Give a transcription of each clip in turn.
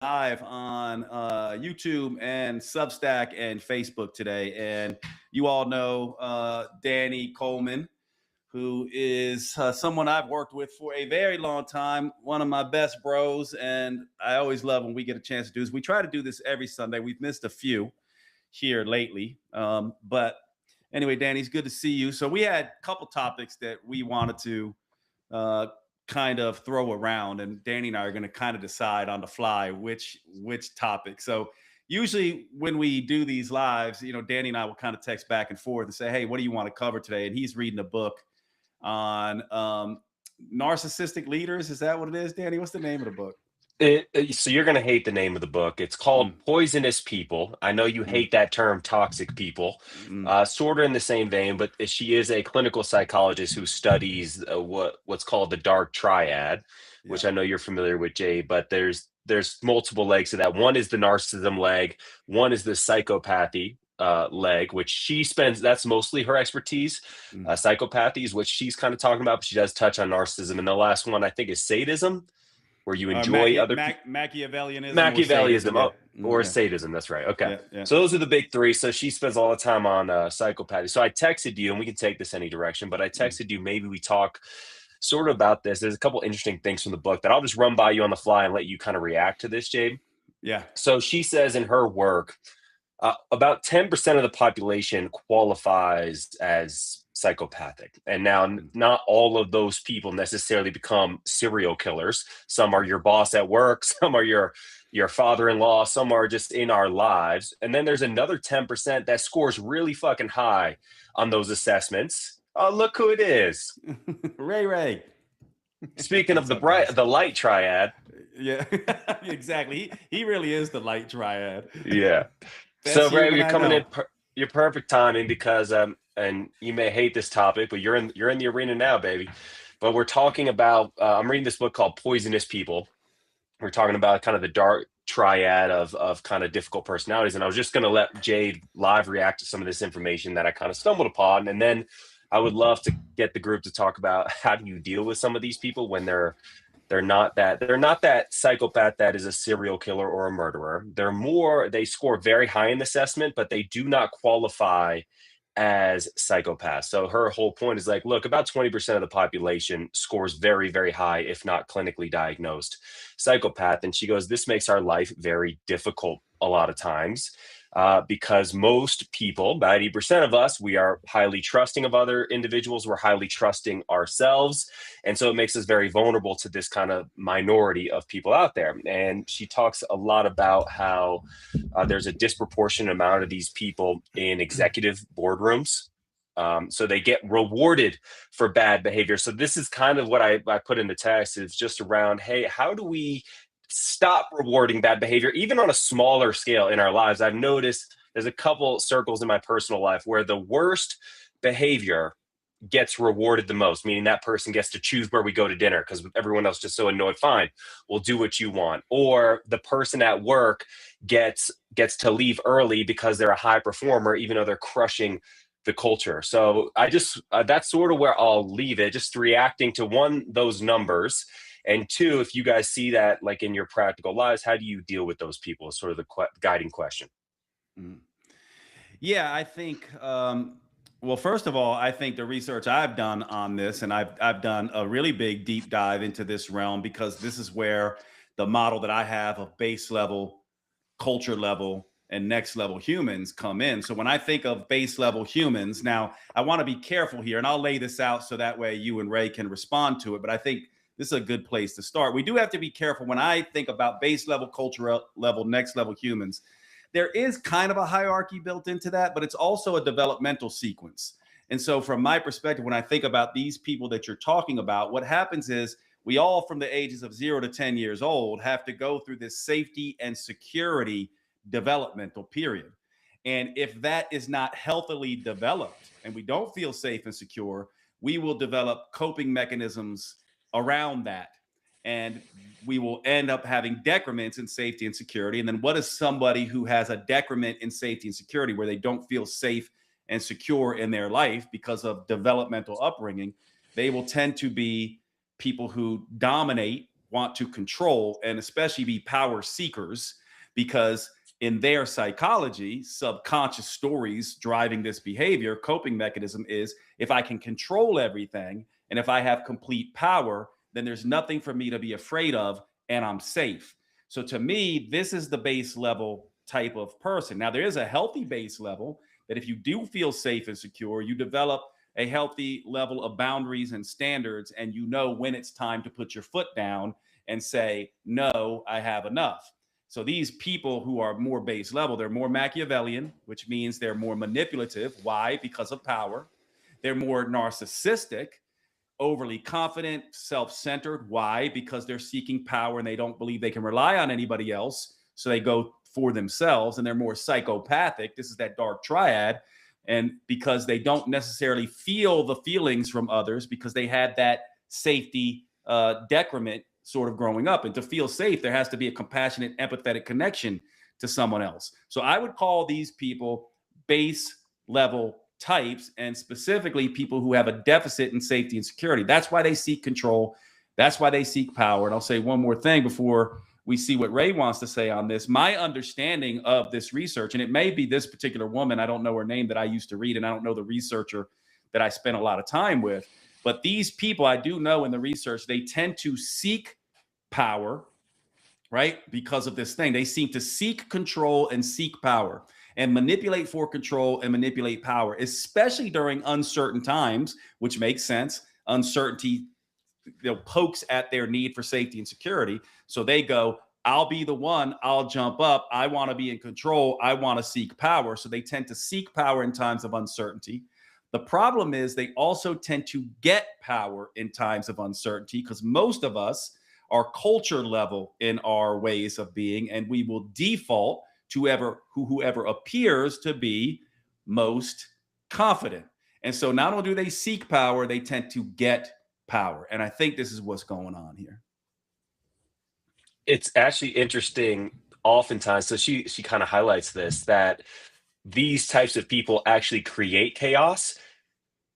live on YouTube and Substack and Facebook today. And you all know Danny Coleman, who is someone I've worked with for a very long time, one of my best bros. And I always love when we get a chance to do this. We try to do this every Sunday. We've missed a few here lately. But anyway, Danny, it's good to see you. So we had a couple topics that we wanted to kind of throw around, and Danny and I are going to kind of decide on the fly which topic. So usually when we do these lives, you know, Danny and I will kind of text back and forth and say, hey, what do you want to cover today? And he's reading a book on narcissistic leaders. Is that what it is, Danny? What's the name of the book? So you're going to hate the name of the book. It's called Poisonous People. I know you hate that term, toxic people. Sort of in the same vein, but she is a clinical psychologist who studies what's called the dark triad, which I know you're familiar with, Jade, but there's multiple legs to that. One is the narcissism leg. One is the psychopathy leg, which she spends, that's mostly her expertise. Psychopathy is what she's kind of talking about, but she does touch on narcissism. And the last one, I think, is sadism, where you enjoy other Machiavellianism or sadism. That's right. Okay. So those are the big three. So she spends all the time on psychopathy. So I texted you, and we can take this any direction, but I texted you, maybe we talk sort of about this. There's a couple interesting things from the book that I'll just run by you on the fly and let you kind of react to this, Jade. Yeah. So she says in her work, about 10% of the population qualifies as psychopathic. And now not all of those people necessarily become serial killers. Some are your boss at work, some are your father-in-law, some are just in our lives. And then there's another 10% that scores really fucking high on those assessments. Oh, look who it is. Ray. Speaking of the light triad. Yeah, exactly. He really is the light triad. Yeah. So Ray, you're coming in your perfect timing because and you may hate this topic, but you're in the arena now, baby. But we're talking about I'm reading this book called Poisonous People. We're talking about kind of the dark triad of kind of difficult personalities. And I was just going to let Jade live react to some of this information that I kind of stumbled upon. And then I would love to get the group to talk about how do you deal with some of these people when they're not that psychopath that is a serial killer or a murderer. They score very high in assessment, but they do not qualify as psychopaths. So her whole point is like, look, about 20% of the population scores very, very high, if not clinically diagnosed psychopath. And she goes, this makes our life very difficult a lot of times. Because most people, about 80% of us, we are highly trusting of other individuals. We're highly trusting ourselves. And so it makes us very vulnerable to this kind of minority of people out there. And she talks a lot about how there's a disproportionate amount of these people in executive boardrooms. So they get rewarded for bad behavior. So this is kind of what I put in the text, is just around, hey, how do we stop rewarding bad behavior, even on a smaller scale in our lives? I've noticed there's a couple circles in my personal life where the worst behavior gets rewarded the most, meaning that person gets to choose where we go to dinner because everyone else just so annoyed. Fine, we'll do what you want. Or the person at work gets to leave early because they're a high performer, even though they're crushing the culture. So I just that's sort of where I'll leave it, just reacting to one, those numbers. And two, if you guys see that like in your practical lives, how do you deal with those people? Is sort of the guiding question. Yeah, I think, well, first of all, I think the research I've done on this, and I've done a really big deep dive into this realm, because this is where the model that I have of base level, culture level, and next level humans come in. So when I think of base level humans, now I want to be careful here, and I'll lay this out so that way you and Ray can respond to it. But I think this is a good place to start. We do have to be careful when I think about base level, culture level, next level humans. There is kind of a hierarchy built into that, but it's also a developmental sequence. And so from my perspective, when I think about these people that you're talking about, what happens is we all, from the ages of 0 to 10 years old, have to go through this safety and security developmental period. And if that is not healthily developed and we don't feel safe and secure, we will develop coping mechanisms around that. And we will end up having decrements in safety and security. And then what is somebody who has a decrement in safety and security where they don't feel safe and secure in their life because of developmental upbringing? They will tend to be people who dominate want to control and especially be power seekers, because in their psychology, subconscious stories driving this behavior, coping mechanism is, if I can control everything and if I have complete power, then there's nothing for me to be afraid of and I'm safe. So to me, this is the base level type of person. Now, there is a healthy base level that if you do feel safe and secure, you develop a healthy level of boundaries and standards, and you know when it's time to put your foot down and say, no, I have enough. So these people who are more base level, they're more Machiavellian, which means they're more manipulative. Why? Because of power. They're more narcissistic, overly confident, self-centered. Why? Because they're seeking power and they don't believe they can rely on anybody else. So they go for themselves, and they're more psychopathic. This is that dark triad. And because they don't necessarily feel the feelings from others because they had that safety decrement sort of growing up. And to feel safe, there has to be a compassionate, empathetic connection to someone else. So I would call these people base level types, and specifically people who have a deficit in safety and security. That's why they seek control. That's why they seek power. And I'll say one more thing before we see what Ray wants to say on this. My understanding of this research, and it may be this particular woman, I don't know her name, that I used to read, and I don't know the researcher that I spent a lot of time with, but these people I do know in the research, they tend to seek power, right? Because of this thing. They seem to seek control and seek power and manipulate for control and manipulate power, especially during uncertain times, which makes sense. Uncertainty, pokes at their need for safety and security. So they go, I'll be the one, I'll jump up. I want to be in control. I want to seek power. So they tend to seek power in times of uncertainty. The problem is they also tend to get power in times of uncertainty, because most of us are culture level in our ways of being, and we will default to whoever appears to be most confident. And so not only do they seek power, they tend to get power. And I think this is what's going on here. It's actually interesting oftentimes. So she kind of highlights this, that these types of people actually create chaos.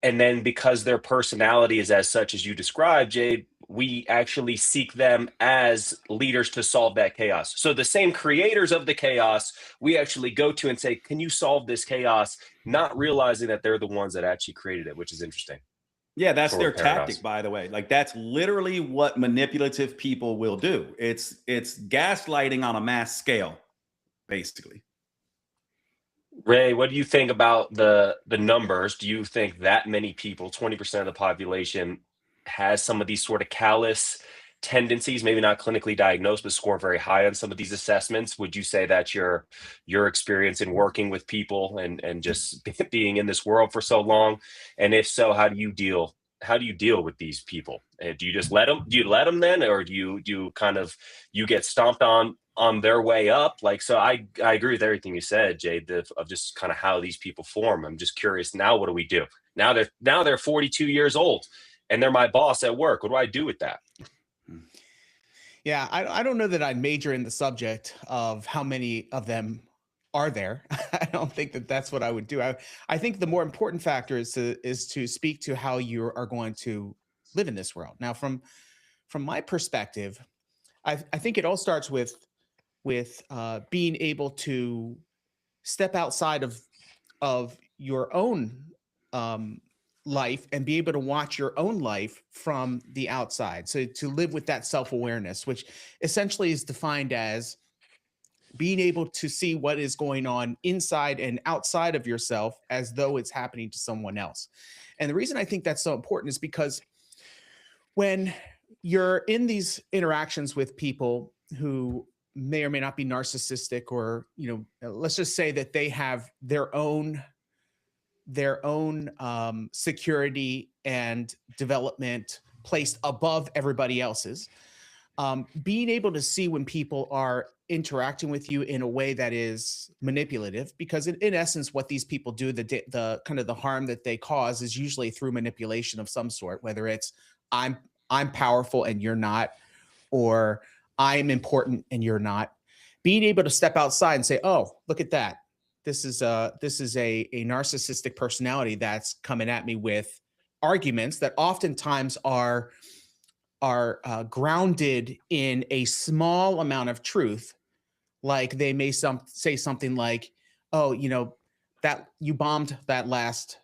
And then because their personality is as such as you described, Jade, we actually seek them as leaders to solve that chaos. So the same creators of the chaos, we actually go to and say, can you solve this chaos? Not realizing that they're the ones that actually created it, which is interesting. Yeah, that's their tactic, by the way. Like, that's literally what manipulative people will do. It's gaslighting on a mass scale, basically. Ray, what do you think about the numbers? Do you think that many people, 20% of the population, has some of these sort of callous tendencies, maybe not clinically diagnosed, but score very high on some of these assessments? Would you say that's your experience in working with people and just being in this world for so long? And if so, how do you deal with these people? Do you just let them? Do you let them then, or do you kind of, you get stomped on their way up? Like, so I agree with everything you said, Jade, of just kind of how these people form. I'm just curious now, what do we do? Now they're 42 years old and they're my boss at work. What do I do with that? Yeah, I don't know that I'd major in the subject of how many of them are there. I don't think that that's what I would do. I think the more important factor is to speak to how you are going to live in this world. Now, from my perspective, I think it all starts with being able to step outside of your own life and be able to watch your own life from the outside. So to live with that self-awareness, which essentially is defined as being able to see what is going on inside and outside of yourself as though it's happening to someone else. And the reason I think that's so important is because when you're in these interactions with people who may or may not be narcissistic, or, let's just say that they have their own security and development placed above everybody else's, being able to see when people are interacting with you in a way that is manipulative, because in essence, what these people do, the kind of the harm that they cause is usually through manipulation of some sort, whether it's I'm powerful and you're not, or I'm important and you're not. Being able to step outside and say, oh, look at that. This is a narcissistic personality that's coming at me with arguments that oftentimes are grounded in a small amount of truth, like they may say something like, "Oh, that you bombed that last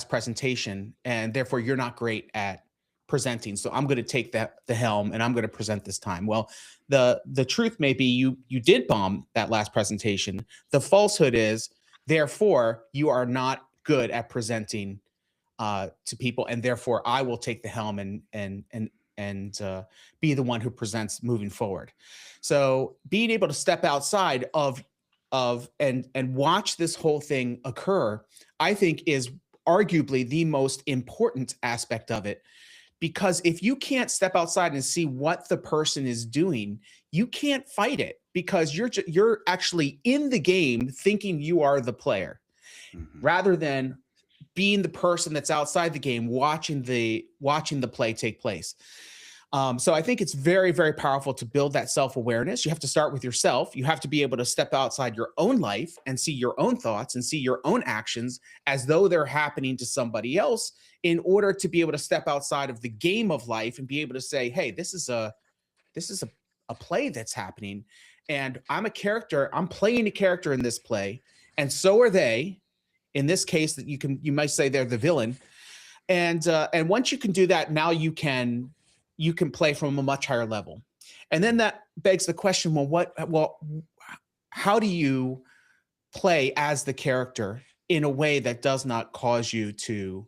presentation, and therefore you're not great at presenting. So I'm going to take the helm and I'm going to present this time." Well, the truth may be you did bomb that last presentation. The falsehood is, therefore, you are not good at presenting to people, and therefore I will take the helm and be the one who presents moving forward. So being able to step outside of and watch this whole thing occur, I think, is arguably the most important aspect of it. Because if you can't step outside and see what the person is doing, you can't fight it, because you're actually in the game thinking you are the player, rather than being the person that's outside the game watching the play take place. So I think it's very, very powerful to build that self-awareness. You have to start with yourself. You have to be able to step outside your own life and see your own thoughts and see your own actions as though they're happening to somebody else, in order to be able to step outside of the game of life and be able to say, hey, this is a play that's happening, and I'm a character. I'm playing a character in this play, and so are they. In this case, that you might say they're the villain. And once you can do that, now you can play from a much higher level. And then that begs the question, well, how do you play as the character in a way that does not cause you to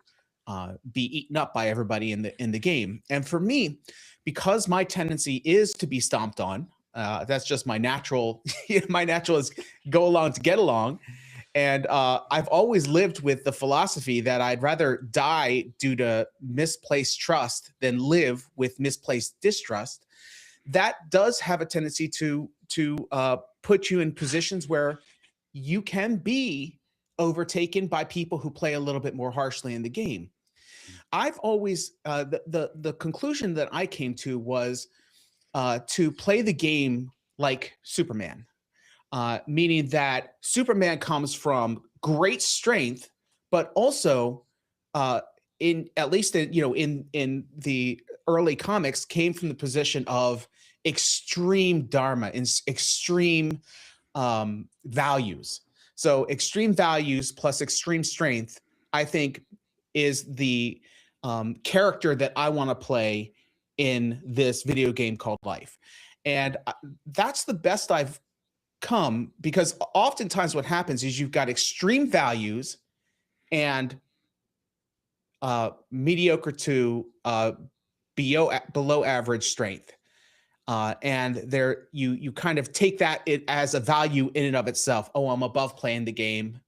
be eaten up by everybody in the game? And for me, because my tendency is to be stomped on, that's just my natural. My natural is go along to get along. And I've always lived with the philosophy that I'd rather die due to misplaced trust than live with misplaced distrust. That does have a tendency to put you in positions where you can be overtaken by people who play a little bit more harshly in the game. I've always the conclusion that I came to was to play the game like Superman. Meaning that Superman comes from great strength, but also, in the early comics, came from the position of extreme dharma and extreme values. So extreme values plus extreme strength, I think, is the character that I want to play in this video game called life. And that's the best I've come, because oftentimes what happens is you've got extreme values and mediocre to below average strength, and there you kind of take that as a value in and of itself. Oh, I'm above playing the game.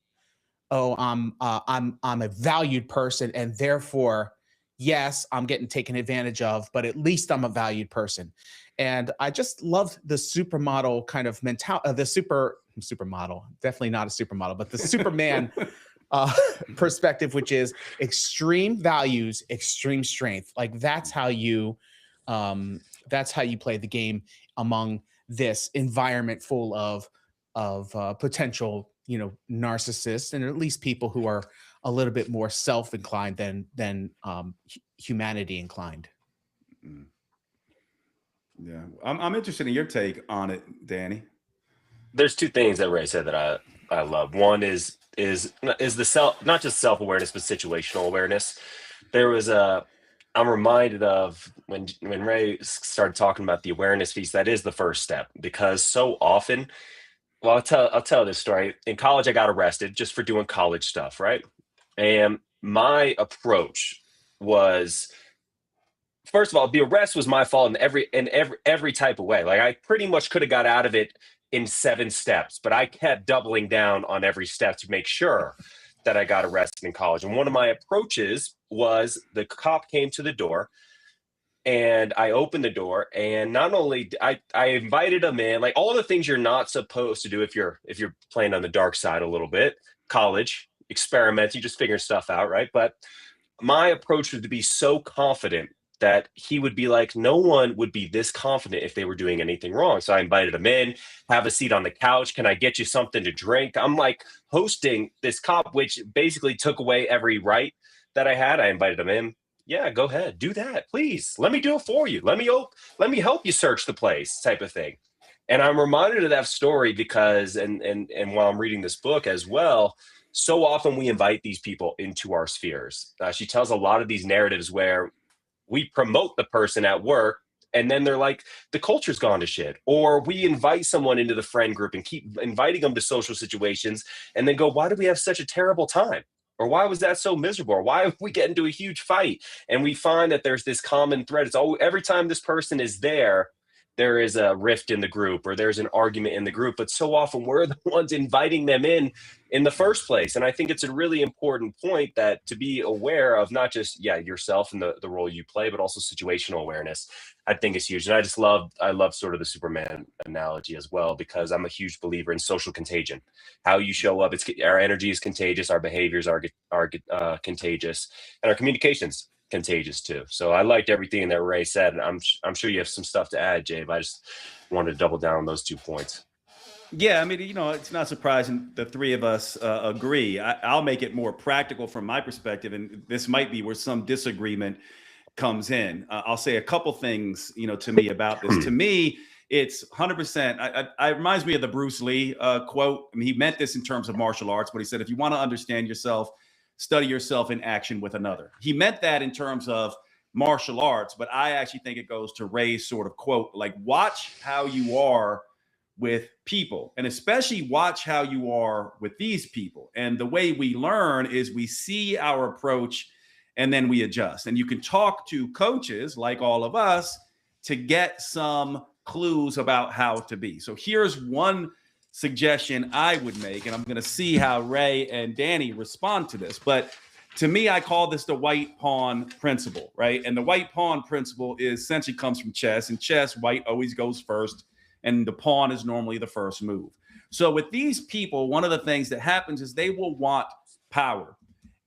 Oh, I'm a valued person, and therefore, yes, I'm getting taken advantage of, but at least I'm a valued person. And I just love the supermodel kind of mentality, the supermodel, definitely not a supermodel, but the Superman perspective, which is extreme values, extreme strength. Like that's how you play the game among this environment full of potential, narcissists, and at least people who are a little bit more self-inclined than humanity inclined. Yeah, I'm interested in your take on it, Danny. There's two things that Ray said that I love. One is the not just self-awareness, but situational awareness. I'm reminded of when Ray started talking about the awareness piece. That is the first step, because so often, well, I'll tell this story. In college, I got arrested just for doing college stuff, right? And my approach was, first of all, the arrest was my fault in every type of way. Like I pretty much could have got out of it in 7 steps, but I kept doubling down on every step to make sure that I got arrested in college. And one of my approaches was, the cop came to the door and I opened the door, and not only I invited him in, like all the things you're not supposed to do if you're playing on the dark side a little bit, college, experiments, you just figure stuff out, right? But my approach was to be so confident that he would be like, no one would be this confident if they were doing anything wrong. So I invited him in, have a seat on the couch. Can I get you something to drink? I'm like hosting this cop, which basically took away every right that I had. I invited him in, yeah, go ahead, do that, please. Let me do it for you. Let me help you search the place, type of thing. And I'm reminded of that story because, and while I'm reading this book as well, so often we invite these people into our spheres. She tells a lot of these narratives where we promote the person at work, and then they're like, the culture's gone to shit. Or we invite someone into the friend group and keep inviting them to social situations, and then go, why do we have such a terrible time? Or why was that so miserable? Or why we get into a huge fight? And we find that there's this common thread. It's all, every time this person is there, there is a rift in the group, or there's an argument in the group. But so often we're the ones inviting them in the first place. And I think it's a really important point, that to be aware of not just, yeah, yourself and the role you play, but also situational awareness, I think is huge. And I love sort of the Superman analogy as well, because I'm a huge believer in social contagion. How you show up, our energy is contagious, our behaviors are contagious, and our communications contagious too. So I liked everything that Ray said, and I'm sure you have some stuff to add, Jade. I just wanted to double down on those 2 points. Yeah, I mean, it's not surprising the three of us agree. I'll make it more practical from my perspective, and this might be where some disagreement comes in. I'll say a couple things, to me about this. To me, it's 100%. It reminds me of the Bruce Lee quote. I mean, he meant this in terms of martial arts, but he said, if you want to understand yourself, study yourself in action with another. He meant that in terms of martial arts, but I actually think it goes to Ray's sort of quote, like, watch how you are with people, and especially watch how you are with these people. And the way we learn is we see our approach and then we adjust. And you can talk to coaches like all of us to get some clues about how to be. So here's one suggestion I would make, and I'm going to see how Ray and Danny respond to this. But to me, I call this the white pawn principle, right? And the white pawn principle is essentially comes from chess. In chess, white always goes first, and the pawn is normally the first move. So with these people, one of the things that happens is they will want power.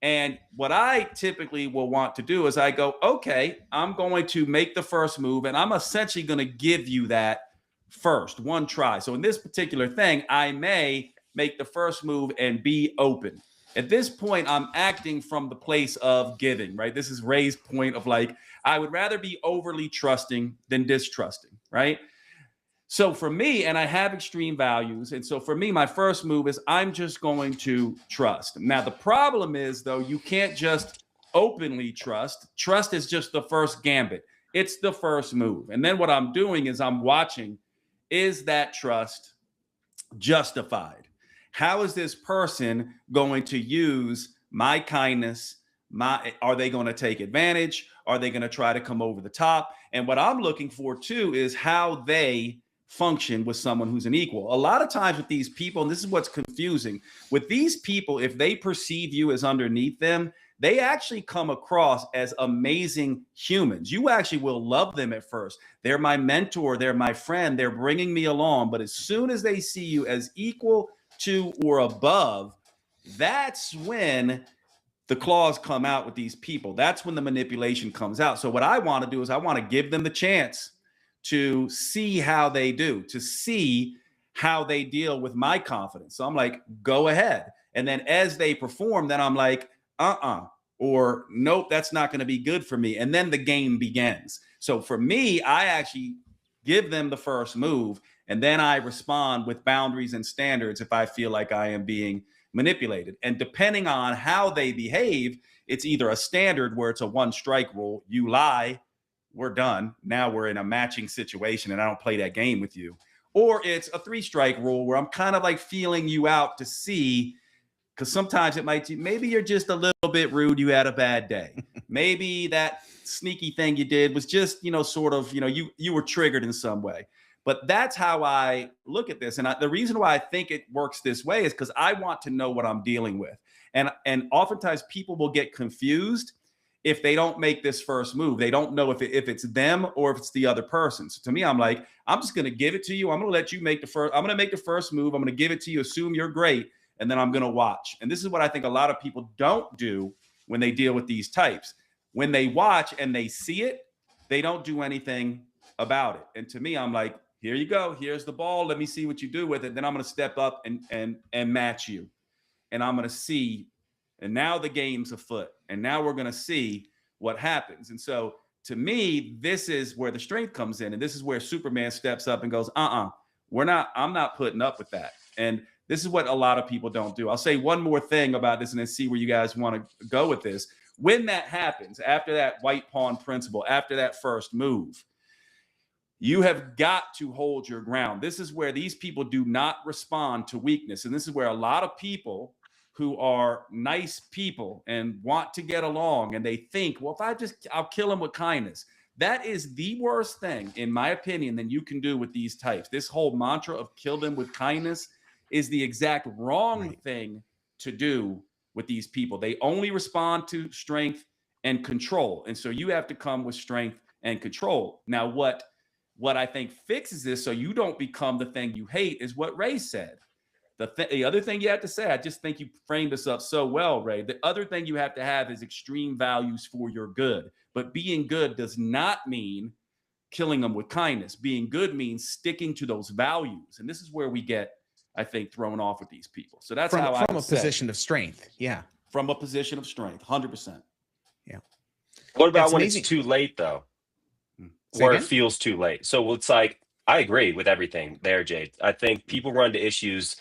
And what I typically will want to do is I go, okay, I'm going to make the first move, and I'm essentially going to give you that first, one try. So in this particular thing, I may make the first move and be open. At this point, I'm acting from the place of giving, right? This is Ray's point of like, I would rather be overly trusting than distrusting, right? So for me, and I have extreme values, and so for me, my first move is I'm just going to trust. Now, the problem is, though, you can't just openly trust. Trust is just the first gambit. It's the first move. And then what I'm doing is I'm watching, is that trust justified? How is this person going to use my kindness? Are they going to take advantage? Are they going to try to come over the top? And what I'm looking for too is how they function with someone who's an equal. A lot of times with these people, and this is what's confusing, with these people, if they perceive you as underneath them, they actually come across as amazing humans. You actually will love them at first. They're my mentor, they're my friend, they're bringing me along. But as soon as they see you as equal to or above, that's when the claws come out with these people. That's when the manipulation comes out. So what I want to do is I want to give them the chance to see how they do, to see how they deal with my confidence. So I'm like, go ahead. And then as they perform, then I'm like, or nope, that's not going to be good for me. And then the game begins. So for me, I actually give them the first move, and then I respond with boundaries and standards if I feel like I am being manipulated. And depending on how they behave, it's either a standard where it's a one strike rule. You lie, we're done. Now we're in a matching situation and I don't play that game with you. Or it's a 3-strike rule where I'm kind of like feeling you out to see, because sometimes it might, maybe you're just a little bit rude. You had a bad day. Maybe that sneaky thing you did was just, sort of, you were triggered in some way. But that's how I look at this. And the reason why I think it works this way is because I want to know what I'm dealing with. And oftentimes people will get confused if they don't make this first move. They don't know if it's them or if it's the other person. So to me, I'm like, I'm just going to give it to you. I'm going to let you make the first. I'm going to make the first move. I'm going to give it to you. Assume you're great. And then I'm going to watch. And this is what I think a lot of people don't do when they deal with these types. When they watch and they see it, they don't do anything about it. And to me, I'm like, here you go. Here's the ball. Let me see what you do with it. Then I'm going to step up and match you. And I'm going to see. And now the game's afoot. And now we're going to see what happens. And so to me, this is where the strength comes in. And this is where Superman steps up and goes, I'm not putting up with that. And this is what a lot of people don't do. I'll say one more thing about this and then see where you guys want to go with this. When that happens, after that white pawn principle, after that first move, you have got to hold your ground. This is where these people do not respond to weakness. And this is where a lot of people who are nice people and want to get along, and they think, well, I'll kill them with kindness. That is the worst thing, in my opinion, that you can do with these types. This whole mantra of kill them with kindness is the exact wrong thing to do with these people. They only respond to strength and control. And so you have to come with strength and control. Now, what I think fixes this so you don't become the thing you hate is what Ray said. The other thing you have to say, I just think you framed this up so well, Ray. The other thing you have to have is extreme values for your good. But being good does not mean killing them with kindness. Being good means sticking to those values. And this is where we get, I think, thrown off with these people. So that's from a position of strength. Yeah. From a position of strength, 100%. Yeah. What about when it's too late, though? Where it feels too late. So it's like, I agree with everything there, Jade. I think people run into issues.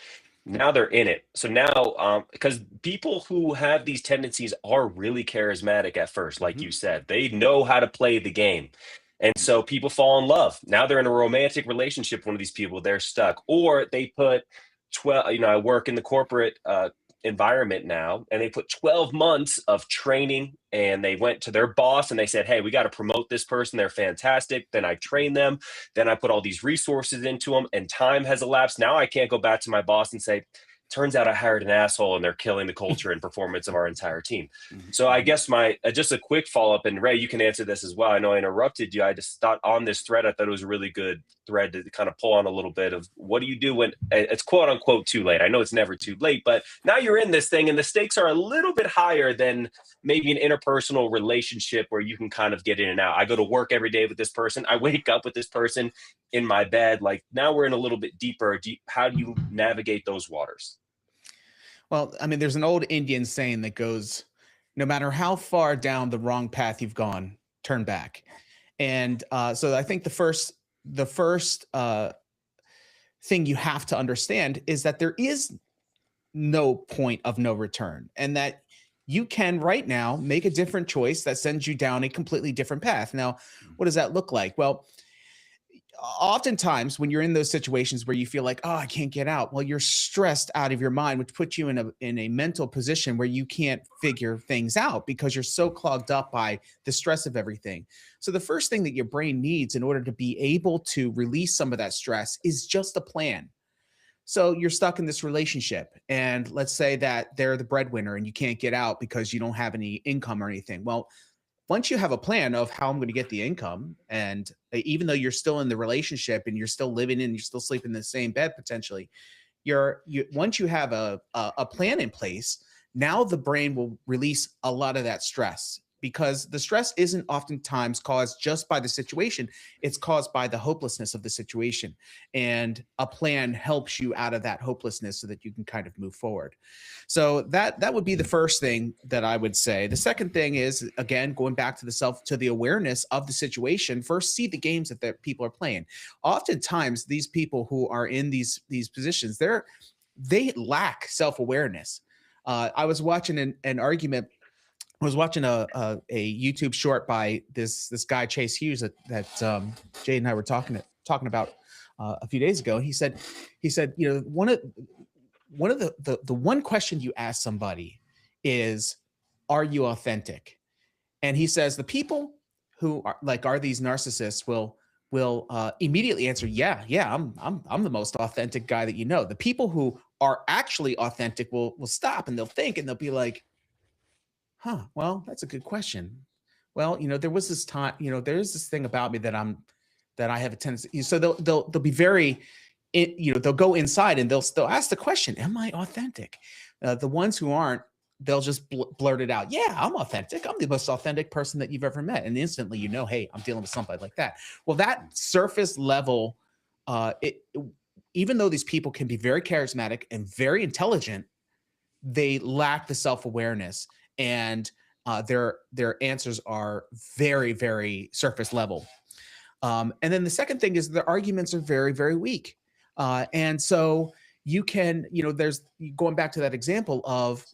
Now they're in it. So now, because people who have these tendencies are really charismatic at first, like you said, they know how to play the game. And so people fall in love. Now they're in a romantic relationship with one of these people, they're stuck. Or they put 12, I work in the corporate environment now, and they put 12 months of training, and they went to their boss and they said, hey, we got to promote this person. They're fantastic. Then I train them. Then I put all these resources into them, and time has elapsed. Now I can't go back to my boss and say, turns out I hired an asshole and they're killing the culture and performance of our entire team. So I guess my just a quick follow-up, and Ray, you can answer this as well. I know I interrupted you. I just thought on this thread, I thought it was a really good thread to kind of pull on a little bit of what do you do when it's quote unquote too late. I know it's never too late, but now you're in this thing and the stakes are a little bit higher than maybe an interpersonal relationship where you can kind of get in and out. I go to work every day with this person. I wake up with this person in my bed. Like now we're in a little bit deeper. How do you navigate those waters? Well, I mean, there's an old Indian saying that goes, no matter how far down the wrong path you've gone, turn back. And so I think the first thing you have to understand is that there is no point of no return, and that you can right now make a different choice that sends you down a completely different path. Now, what does that look like? Well, oftentimes when you're in those situations where you feel like, oh, I can't get out, well, you're stressed out of your mind, which puts you in a mental position where you can't figure things out because you're so clogged up by the stress of everything. So the first thing that your brain needs in order to be able to release some of that stress is just a plan. So you're stuck in this relationship, and let's say that they're the breadwinner and you can't get out because you don't have any income or anything. Well, once you have a plan of how I'm going to get the income, and even though you're still in the relationship and you're still living in, you're still sleeping in the same bed potentially, once you have a plan in place, now the brain will release a lot of that stress, because the stress isn't oftentimes caused just by the situation. It's caused by the hopelessness of the situation. And a plan helps you out of that hopelessness so that you can kind of move forward. So that would be the first thing that I would say. The second thing is, again, going back to the awareness of the situation. First, see the games that people are playing. Oftentimes, these people who are in these positions, they lack self-awareness. I was watching an argument. I was watching a YouTube short by this guy Chase Hughes that Jade and I were talking about a few days ago. He said, one of the one question you ask somebody is, are you authentic? And he says the people who are these narcissists will immediately answer, yeah, I'm the most authentic guy that you know. The people who are actually authentic will stop and they'll think and they'll be like, well, that's a good question. Well, there was this time, there's this thing about me that I have a tendency. So they'll be very, they'll go inside and they'll ask the question, am I authentic? The ones who aren't, they'll just blurt it out. Yeah, I'm authentic. I'm the most authentic person that you've ever met. And instantly, hey, I'm dealing with somebody like that. Well, that surface level, even though these people can be very charismatic and very intelligent, they lack the self-awareness. And their answers are very, very surface level. And then the second thing is their arguments are very, very weak. And so you can, there's going back to that example of,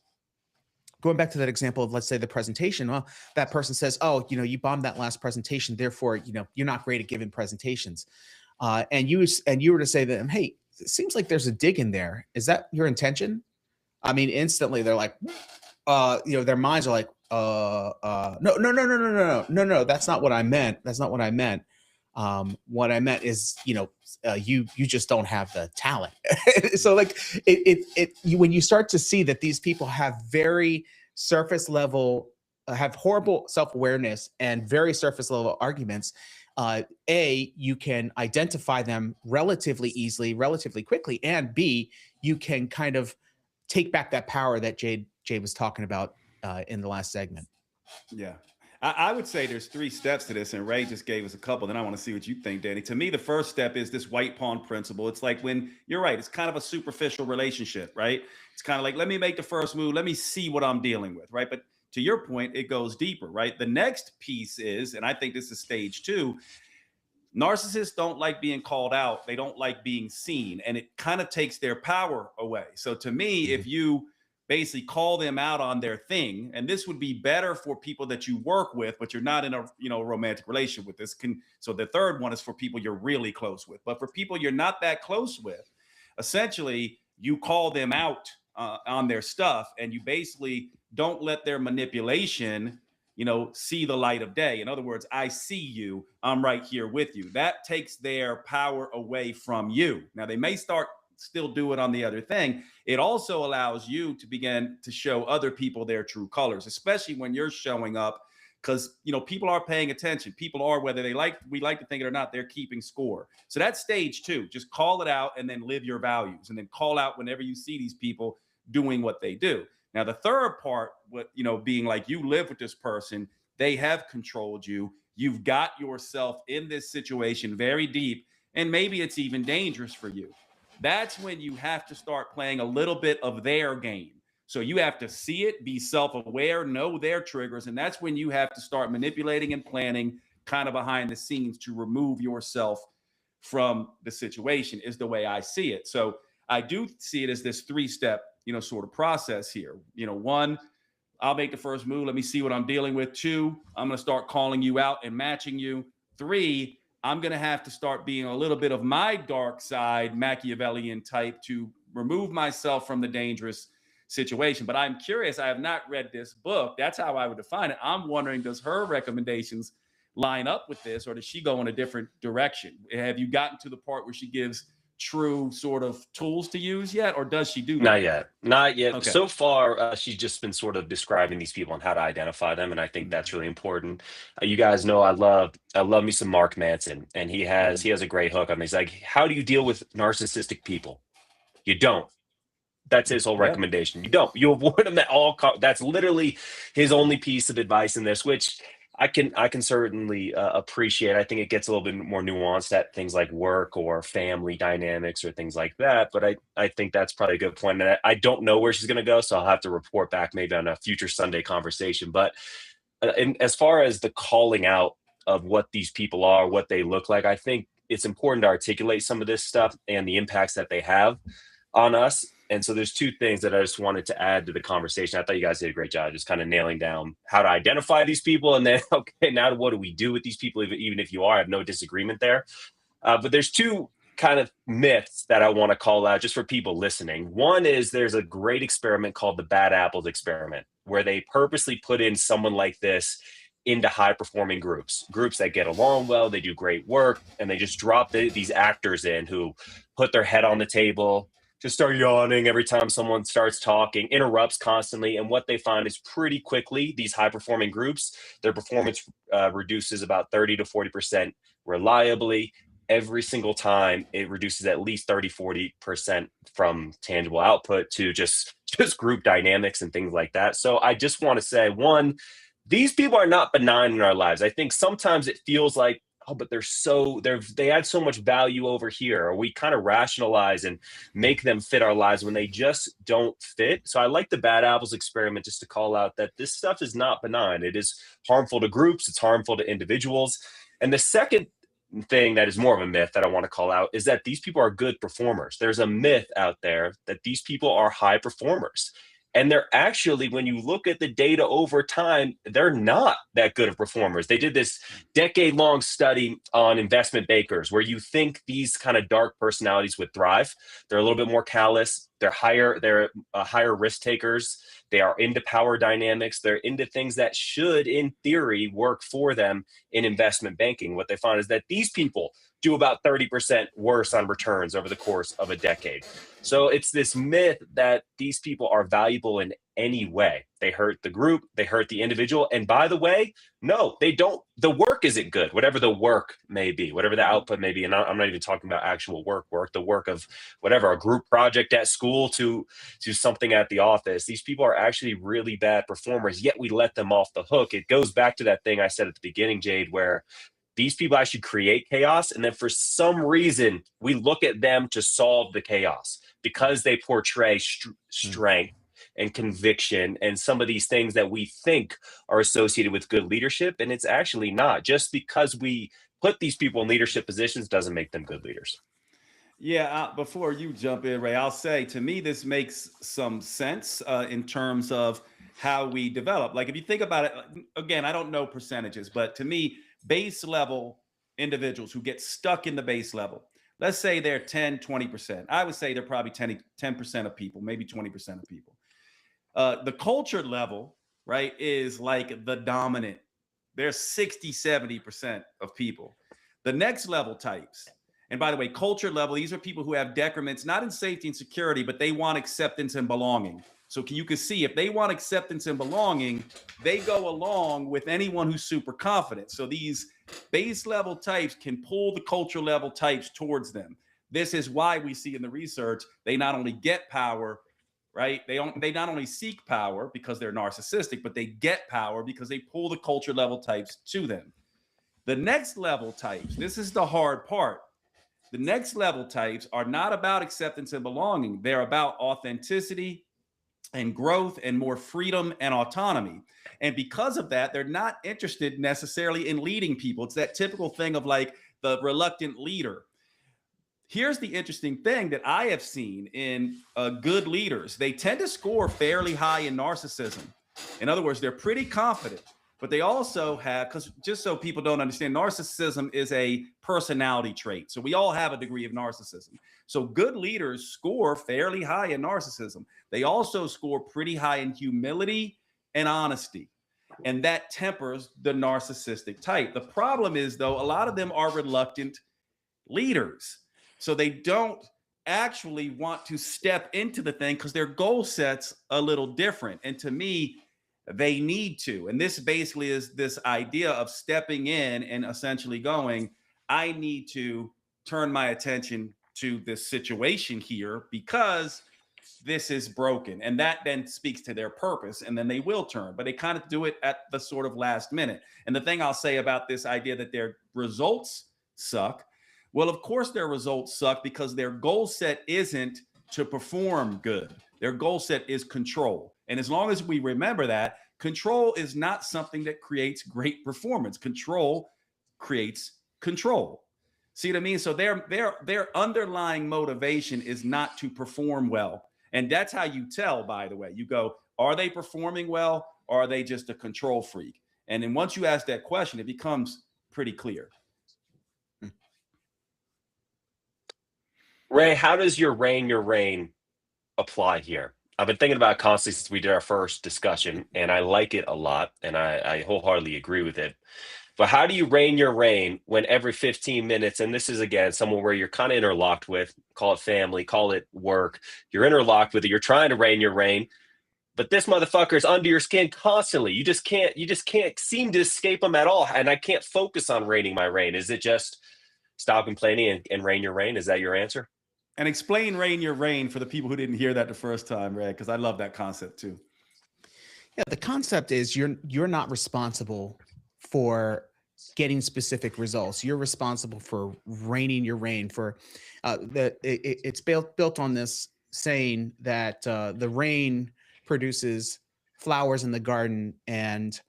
let's say the presentation. Well, that person says, oh, you bombed that last presentation, therefore, you're not great at giving presentations. And you were to say to them, hey, it seems like there's a dig in there. Is that your intention? I mean, instantly they're like, their minds are like, no, that's not what I meant. That's not what I meant. What I meant is, you just don't have the talent. So like when you start to see that these people have very surface level, have horrible self-awareness and very surface level arguments, you can identify them relatively easily, relatively quickly, and B, you can kind of take back that power that Jade was talking about in the last segment. Yeah. I would say there's 3 steps to this, and Ray just gave us a couple. Then I want to see what you think, Danny. To me, the first step is this white pawn principle. It's like when you're right, it's kind of a superficial relationship, right? It's kind of like, let me make the first move. Let me see what I'm dealing with, right? But to your point, it goes deeper, right? The next piece is, and I think this is stage 2, narcissists don't like being called out. They don't like being seen, and it kind of takes their power away. So to me, if you basically call them out on their thing, and this would be better for people that you work with, but you're not in a romantic relationship with. So the third one is for people you're really close with. But for people you're not that close with, essentially you call them out on their stuff, and you basically don't let their manipulation see the light of day. In other words, I see you, I'm right here with you. That takes their power away from you. Now they may still do it on the other thing. It also allows you to begin to show other people their true colors, especially when you're showing up, because people are paying attention. People are, whether we like to think it or not, they're keeping score. So that's stage 2. Just call it out and then live your values, and then call out whenever you see these people doing what they do. Now the third part, being like, you live with this person, they have controlled you, you've got yourself in this situation very deep, and maybe it's even dangerous for you. That's when you have to start playing a little bit of their game. So you have to see it, be self-aware, know their triggers, and that's when you have to start manipulating and planning kind of behind the scenes to remove yourself from the situation, is the way I see it. So I do see it as this 3-step, sort of process here. 1, I'll make the first move. Let me see what I'm dealing with. 2, I'm going to start calling you out and matching you. 3, I'm going to have to start being a little bit of my dark side, Machiavellian type, to remove myself from the dangerous situation. But I'm curious. I have not read this book. That's how I would define it. I'm wondering, does her recommendations line up with this, or does she go in a different direction? Have you gotten to the part where she gives true sort of tools to use yet, or does she do that? Not yet. Okay. So far, she's just been sort of describing these people and how to identify them, and I think that's really important. You guys know I love me some Mark Manson, and he has a great hook on me. He's like, how do you deal with narcissistic people? You don't. That's his whole recommendation. You don't. You avoid them at all costs. That's literally his only piece of advice in this, which I can certainly appreciate. I think it gets a little bit more nuanced at things like work or family dynamics or things like that. But I think that's probably a good point. And I don't know where she's going to go, so I'll have to report back maybe on a future Sunday conversation. But as far as the calling out of what these people are, what they look like, I think it's important to articulate some of this stuff and the impacts that they have on us. And so there's 2 things that I just wanted to add to the conversation. I thought you guys did a great job just kind of nailing down how to identify these people. And then, okay, now what do we do with these people? Even if you are, I have no disagreement there. But there's 2 kind of myths that I want to call out just for people listening. One is there's a great experiment called the bad apples experiment, where they purposely put in someone like this into high performing groups that get along well, they do great work, and they just drop these actors in who put their head on the table, just start yawning every time someone starts talking, interrupts constantly. And what they find is pretty quickly, these high performing groups, their performance reduces about 30 to 40% reliably. Every single time it reduces at least 30-40% from tangible output to just group dynamics and things like that. So I just want to say, 1, these people are not benign in our lives. I think sometimes it feels like oh, but they add so much value over here, or we kind of rationalize and make them fit our lives when they just don't fit. So I like the bad apples experiment just to call out that this stuff is not benign. It is harmful to groups. It's harmful to individuals. And the second thing that is more of a myth that I want to call out is that these people are good performers. There's a myth out there that these people are high performers. And they're actually, when you look at the data over time, they're not that good of performers. They did this decade-long study on investment bankers where you think these kind of dark personalities would thrive. They're a little bit more callous. They're higher risk takers. They are into power dynamics. They're into things that should, in theory, work for them in investment banking. What they found is that these people do about 30% worse on returns over the course of a decade. So it's this myth that these people are valuable in any way. They hurt the group, they hurt the individual. And by the way, no, they don't. The work isn't good, whatever the work may be, whatever the output may be. And I'm not even talking about actual work, the work of whatever, a group project at school to something at the office. These people are actually really bad performers, yet we let them off the hook. It goes back to that thing I said at the beginning, Jade, where these people actually create chaos. And then for some reason, we look at them to solve the chaos because they portray strength and conviction and some of these things that we think are associated with good leadership. And it's actually not. Just because we put these people in leadership positions doesn't make them good leaders. Yeah, before you jump in, Ray, I'll say, to me, this makes some sense in terms of how we develop. Like, if you think about it, again, I don't know percentages, but to me, base level individuals who get stuck in the base level, let's say they're 10, 20%. I would say they're probably 10% of people, maybe 20% of people. The culture level, right, is like the dominant. They're 60, 70% of people. The next level types, and by the way, culture level, these are people who have decrements, not in safety and security, but they want acceptance and belonging. So you can see if they want acceptance and belonging, they go along with anyone who's super confident. So these base level types can pull the culture level types towards them. This is why we see in the research, they not only get power, right? They not only seek power because they're narcissistic, but they get power because they pull the culture level types to them. The next level types, this is the hard part. The next level types are not about acceptance and belonging. They're about authenticity and growth and more freedom and autonomy. And because of that, they're not interested necessarily in leading people. It's that typical thing of like the reluctant leader. Here's the interesting thing that I have seen in good leaders. They tend to score fairly high in narcissism. In other words, they're pretty confident, but they also have, because just so people don't understand, narcissism is a personality trait. So we all have a degree of narcissism. So good leaders score fairly high in narcissism. They also score pretty high in humility and honesty. And that tempers the narcissistic type. The problem is, though, a lot of them are reluctant leaders. So they don't actually want to step into the thing because their goal set's a little different. And to me, they need to. And this basically is this idea of stepping in and essentially going, I need to turn my attention to this situation here because this is broken. And that then speaks to their purpose, and then they will turn. But they kind of do it at the sort of last minute. And the thing I'll say about this idea that their results suck, well, of course their results suck because their goal set isn't to perform good. Their goal set is control. And as long as we remember that, control is not something that creates great performance. Control creates control. See what I mean? So their underlying motivation is not to perform well. And that's how you tell, by the way. You go, are they performing well, or are they just a control freak? And then once you ask that question, it becomes pretty clear. Ray, how does your reign apply here? I've been thinking about it constantly since we did our first discussion, and I like it a lot, and I wholeheartedly agree with it. But how do you reign your reign when every 15 minutes, and this is, again, someone where you're kind of interlocked with, call it family, call it work, you're interlocked with it, you're trying to reign your reign, but this motherfucker is under your skin constantly. You just can't seem to escape him at all, and I can't focus on reigning my reign. Is it just stop complaining and reign your reign? Is that your answer? And explain reign your reign for the people who didn't hear that the first time, Ray, because I love that concept too. Yeah, the concept is you're not responsible for getting specific results. You're responsible for reigning your reign. For it's built on this saying that the rain produces flowers in the garden and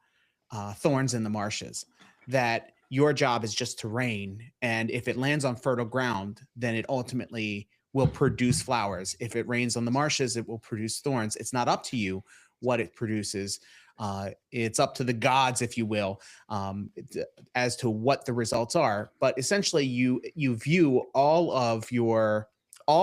thorns in the marshes. That your job is just to rain, and if it lands on fertile ground, then it ultimately will produce flowers. If it rains on the marshes, it will produce thorns. It's not up to you what it produces. It's up to the gods, if you will, as to what the results are. But essentially, you view all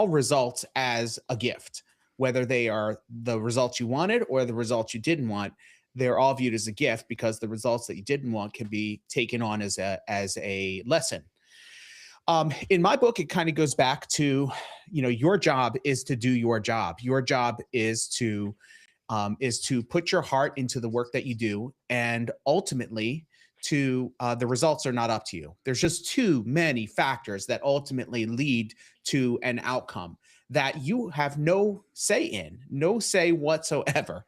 results as a gift, whether they are the results you wanted or the results you didn't want. They're all viewed as a gift because the results that you didn't want can be taken on as a lesson. In my book, it kind of goes back to, your job is to do your job. Your job is to put your heart into the work that you do, and ultimately the results are not up to you. There's just too many factors that ultimately lead to an outcome that you have no say whatsoever.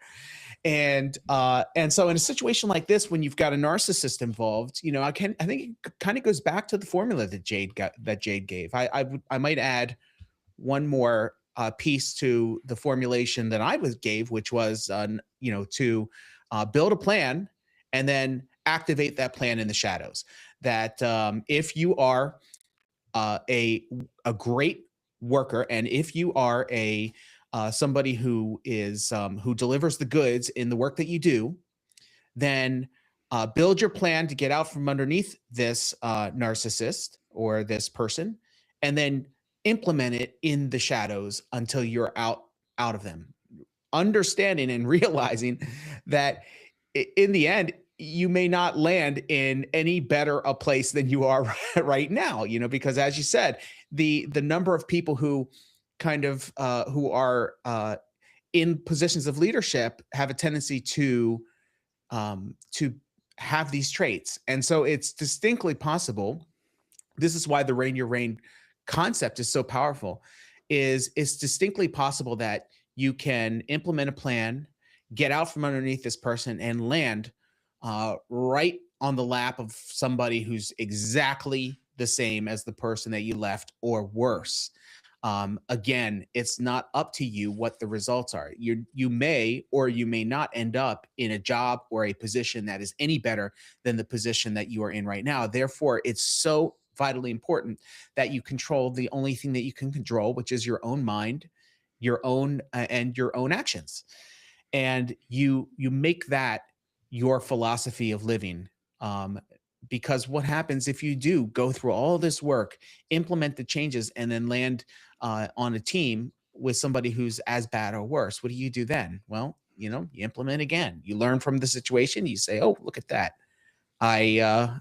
And so in a situation like this, when you've got a narcissist involved, I think it kind of goes back to the formula that Jade gave. I might add one more piece to the formulation that I gave, which was to build a plan and then activate that plan in the shadows. That if you are a great worker, and if you are somebody who is who delivers the goods in the work that you do, then build your plan to get out from underneath this narcissist or this person, and then implement it in the shadows until you're out of them. Understanding and realizing that in the end, you may not land in any better a place than you are right now, because as you said, the number of people who kind of who are in positions of leadership have a tendency to have these traits. And so it's distinctly possible. This is why the reign your reign concept is so powerful. It's distinctly possible that you can implement a plan, get out from underneath this person, and land right on the lap of somebody who's exactly the same as the person that you left, or worse. Again, it's not up to you what the results are. You may or you may not end up in a job or a position that is any better than the position that you are in right now. Therefore, it's so vitally important that you control the only thing that you can control, which is your own mind, your own and your own actions. And you make that your philosophy of living. Because what happens if you do go through all this work, implement the changes, and then land on a team with somebody who's as bad or worse? What do you do then? Well, you implement again. You learn from the situation. You say, "Oh, look at that! I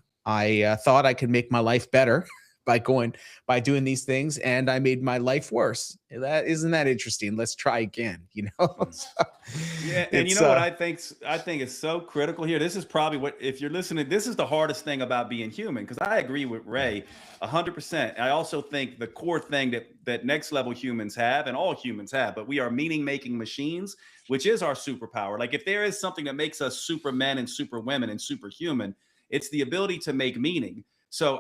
thought I could make my life better by doing these things, and I made my life worse. Isn't that interesting? Let's try again." Yeah, and what I think is so critical here. This is probably what, if you're listening, this is the hardest thing about being human, because I agree with Ray 100%. I also think the core thing that next level humans have, and all humans have, but we are meaning making machines, which is our superpower. Like, if there is something that makes us supermen and superwomen and superhuman, it's the ability to make meaning. So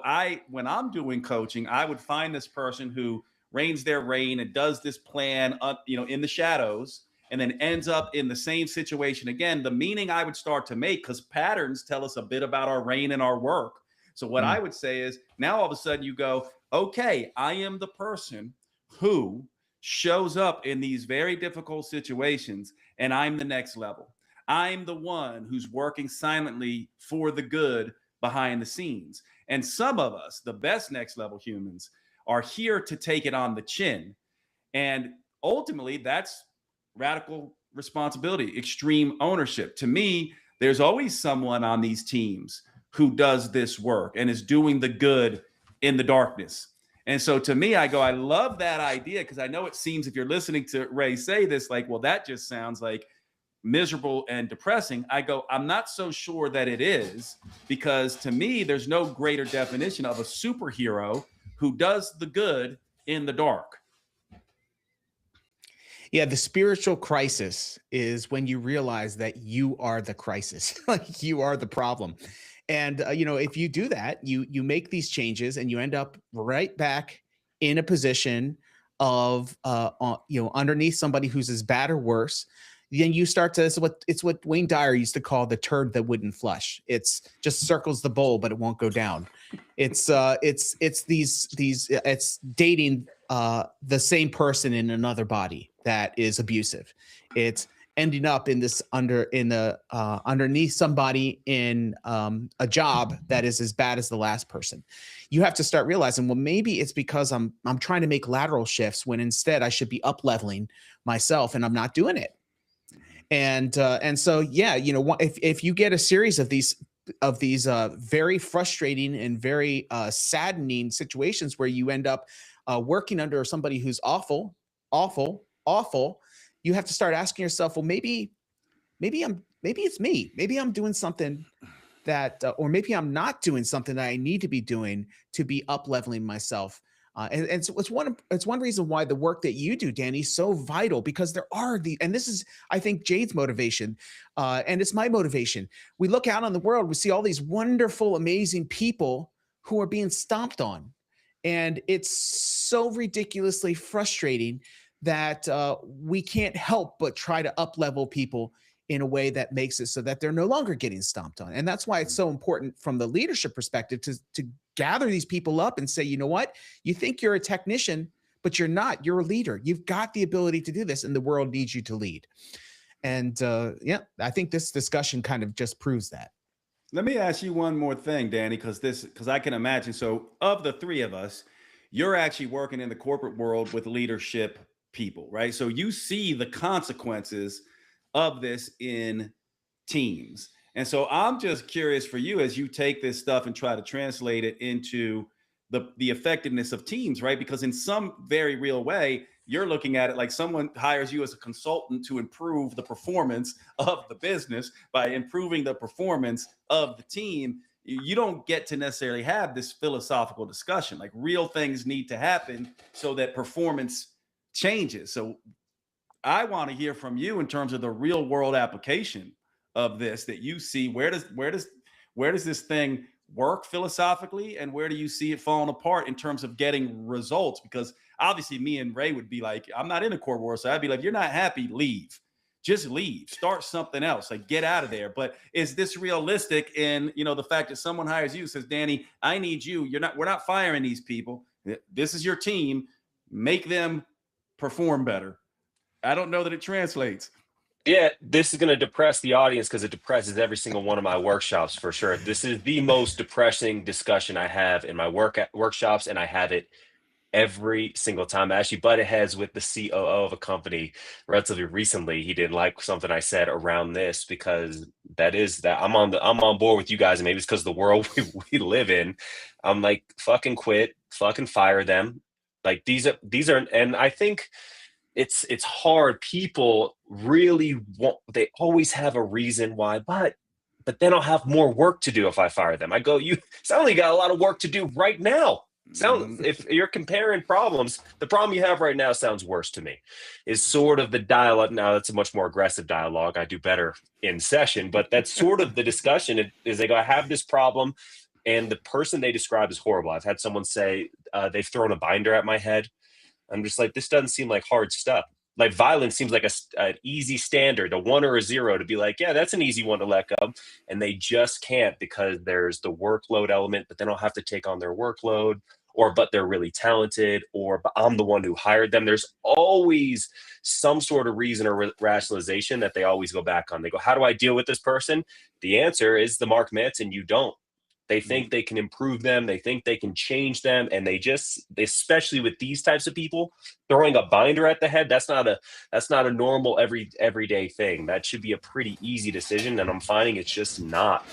when I'm doing coaching, I would find this person who reigns their reign and does this plan up, in the shadows, and then ends up in the same situation again. The meaning I would start to make, because patterns tell us a bit about our reign and our work. So what I would say is, now all of a sudden you go, okay, I am the person who shows up in these very difficult situations, and I'm the next level. I'm the one who's working silently for the good behind the scenes. And some of us, the best next level humans, are here to take it on the chin. And ultimately, that's radical responsibility, extreme ownership. To me, there's always someone on these teams who does this work and is doing the good in the darkness. And so to me, I love that idea, because I know it seems, if you're listening to Ray say this, like, well, that just sounds like miserable and depressing. I'm not so sure that it is, because to me, there's no greater definition of a superhero who does the good in the dark. Yeah, the spiritual crisis is when you realize that you are the crisis, like you are the problem. And if you do that, you make these changes and you end up right back in a position of underneath somebody who's as bad or worse. Then you start to, it's what Wayne Dyer used to call the turd that wouldn't flush. It's just circles the bowl, but it won't go down. It's dating the same person in another body that is abusive. It's ending up in this underneath somebody in a job that is as bad as the last person. You have to start realizing, well, maybe it's because I'm trying to make lateral shifts when instead I should be up leveling myself, and I'm not doing it. And so, yeah, if you get a series of these very frustrating and very saddening situations where you end up working under somebody who's awful, you have to start asking yourself, well, maybe it's me. Maybe I'm doing something that, or maybe I'm not doing something that I need to be doing to be up leveling myself. And so it's one reason why the work that you do, Danny, is so vital, because there are and this is, I think, Jade's motivation, and it's my motivation. We look out on the world, we see all these wonderful, amazing people who are being stomped on, and it's so ridiculously frustrating that we can't help but try to up level people in a way that makes it so that they're no longer getting stomped on. And that's why it's so important from the leadership perspective to gather these people up and say, you know what, you think you're a technician, but you're not. You're a leader. You've got the ability to do this, and the world needs you to lead. And I think this discussion kind of just proves that. Let me ask you one more thing, Danny, because I can imagine. So of the three of us, you're actually working in the corporate world with leadership people, right? So you see the consequences of this in teams. And so I'm just curious for you, as you take this stuff and try to translate it into the effectiveness of teams, right? Because in some very real way, you're looking at it like someone hires you as a consultant to improve the performance of the business by improving the performance of the team. You don't get to necessarily have this philosophical discussion. Like, real things need to happen so that performance changes. So I want to hear from you in terms of the real world application of this that you see. Where does this thing work philosophically, and where do you see it falling apart in terms of getting results? Because obviously me and Ray would be like, I'm not in the corporate world, so I'd be like, you're not happy, leave. Just leave, start something else, like get out of there. But is this realistic in, the fact that someone hires you, says, Danny, I need you. We're not firing these people. This is your team. Make them perform better. I don't know that it translates. Yeah, this is going to depress the audience because it depresses every single one of my workshops for sure. This is the most depressing discussion I have in my workshops, and I have it every single time. I actually butted heads with the COO of a company relatively recently. He didn't like something I said around this, because I'm on board with you guys, and maybe it's because of the world we live in. I'm like, fucking quit, fucking fire them. Like these are, and I think it's hard. People really they always have a reason why, but then I'll have more work to do if I fire them. I go, you sound like you got a lot of work to do right now. If you're comparing problems, the problem you have right now sounds worse to me, is sort of the dialogue. Now that's a much more aggressive dialogue. I do better in session, but that's sort of the discussion. Is they go, I have this problem, and the person they describe is horrible. I've had someone say they've thrown a binder at my head. I'm just like, this doesn't seem like hard stuff. Like violence seems like an easy standard, a 1 or a 0 to be like, yeah, that's an easy one to let go. And they just can't, because there's the workload element, but then I'll have to take on their workload, but they're really talented, but I'm the one who hired them. There's always some sort of reason or rationalization that they always go back on. They go, how do I deal with this person? The answer is the Mark Manson, you don't. They think they can improve them. They think they can change them. And they especially with these types of people, throwing a binder at the head, that's not a normal everyday thing. That should be a pretty easy decision. And I'm finding it's just not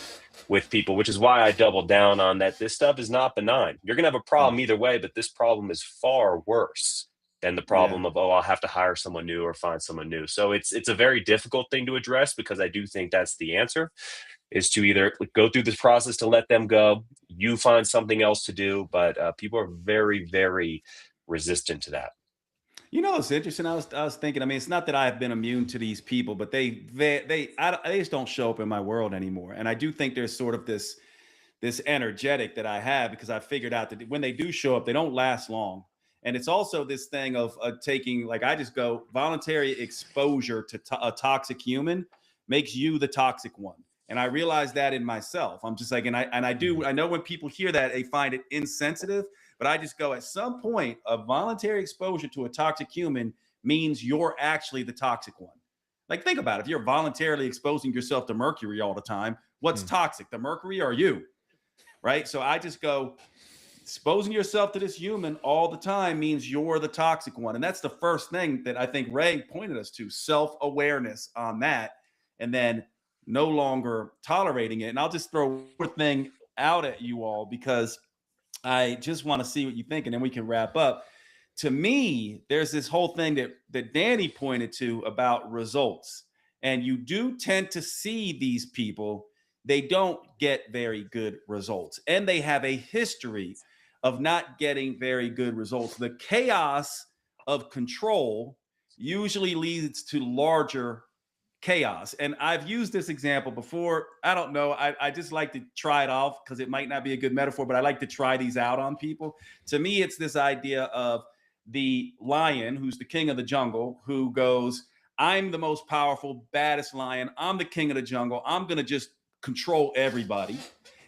with people, which is why I doubled down on that. This stuff is not benign. You're going to have a problem either way, but this problem is far worse than the problem of, I'll have to hire someone new or find someone new. So it's a very difficult thing to address, because I do think that's the answer, is to either go through this process to let them go, you find something else to do. But people are very, very resistant to that. It's interesting. I was thinking, I mean, it's not that I've been immune to these people, but they just don't show up in my world anymore. And I do think there's sort of this this energetic that I have, because I figured out that when they do show up, they don't last long. And it's also this thing of taking, like, I just go, voluntary exposure to a toxic human makes you the toxic one. And I realize that in myself. I'm just like, I know when people hear that, they find it insensitive, but I just go, at some point, a voluntary exposure to a toxic human means you're actually the toxic one. Like, think about it. If you're voluntarily exposing yourself to mercury all the time, what's toxic, the mercury or you? Right? So I just go, exposing yourself to this human all the time means you're the toxic one. And that's the first thing that I think Ray pointed us to, self-awareness on that, and then no longer tolerating it. And I'll just throw one thing out at you all, because I just want to see what you think, and then we can wrap up. To me, there's this whole thing that Danny pointed to about results. And you do tend to see these people, they don't get very good results. And they have a history of not getting very good results. The chaos of control usually leads to larger chaos. And I've used this example before. I don't know. I just like to try it off because it might not be a good metaphor, but I like to try these out on people. To me, it's this idea of the lion, who's the king of the jungle, who goes, I'm the most powerful, baddest lion. I'm the king of the jungle. I'm going to just control everybody.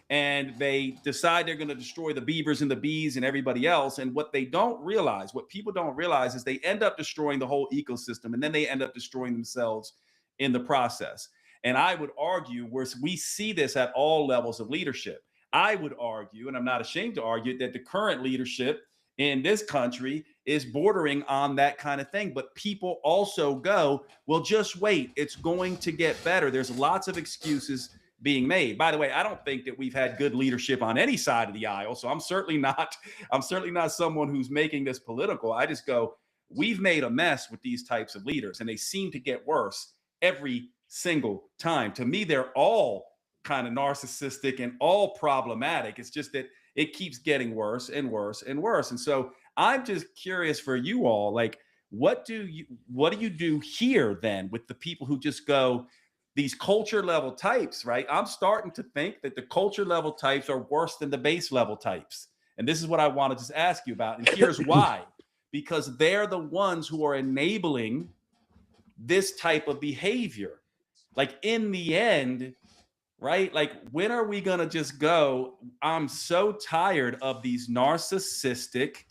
And they decide they're going to destroy the beavers and the bees and everybody else. And what they don't realize, what people don't realize, is they end up destroying the whole ecosystem, and then they end up destroying themselves in the process. And I would argue, where we see this at all levels of leadership, I would argue, and I'm not ashamed to argue, that the current leadership in this country is bordering on that kind of thing. But people also go, well, just wait, it's going to get better. There's lots of excuses being made. By the way, I don't think that we've had good leadership on any side of the aisle. So I'm certainly not someone who's making this political. I just go, we've made a mess with these types of leaders, and they seem to get worse every single time. To me, they're all kind of narcissistic and all problematic. It's just that it keeps getting worse and worse and worse. And so I'm just curious for you all, like, what do you do here then with the people who just go, these culture level types, right? I'm starting to think that the culture level types are worse than the base level types. And this is what I want to just ask you about. And here's why. Because they're the ones who are enabling this type of behavior. Like, in the end, right? Like, when are we going to just go, I'm so tired of these narcissistic,